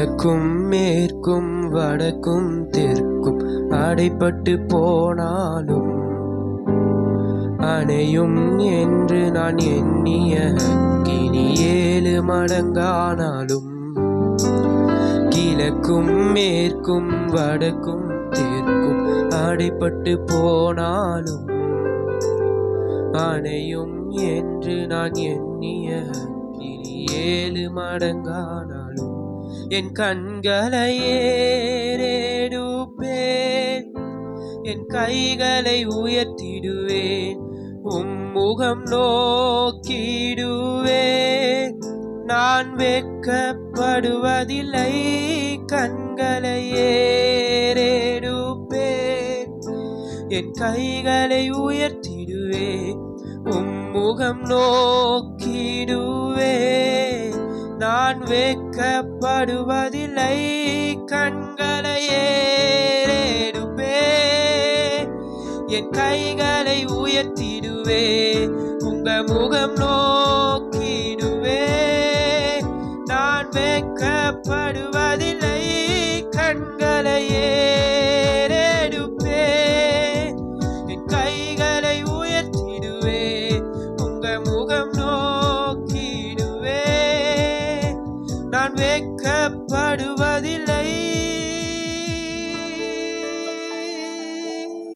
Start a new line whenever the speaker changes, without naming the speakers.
கிழக்கும் மேற்கும் வடக்கும் தெற்கும் அடைபட்டு போனாலும் அணையும் என்று நான் எண்ணிய அக்கினி 7 மடங்கானாலும் கிழக்கும் மேற்கும் வடக்கும் தெற்கும் அடைபட்டு போனாலும் அணையும் என்று நான் எண்ணிய அக்கினி 7 மடங்கானாலும் என் கண்களை ஏறெடுப்பேன், என் கைகளை உயர்த்திடுவேன், முகம் நோக்கிடுவேன். நான் வெட்கப்படுவதில்லை, கண்களை ஏறெடுப்பேன், என் கைகளை உயர்த்திடுவேன், முகம் நோக்கிடுவேன். நான் வெட்கப்படுவதில்லை, கண்களை ஏறெடுப்பேன், என் கைகளை உயர்த்திடுவேன், உங்க முகம் நோக்கிடுவேன். நான் வெட்கப்படுவதில்லை.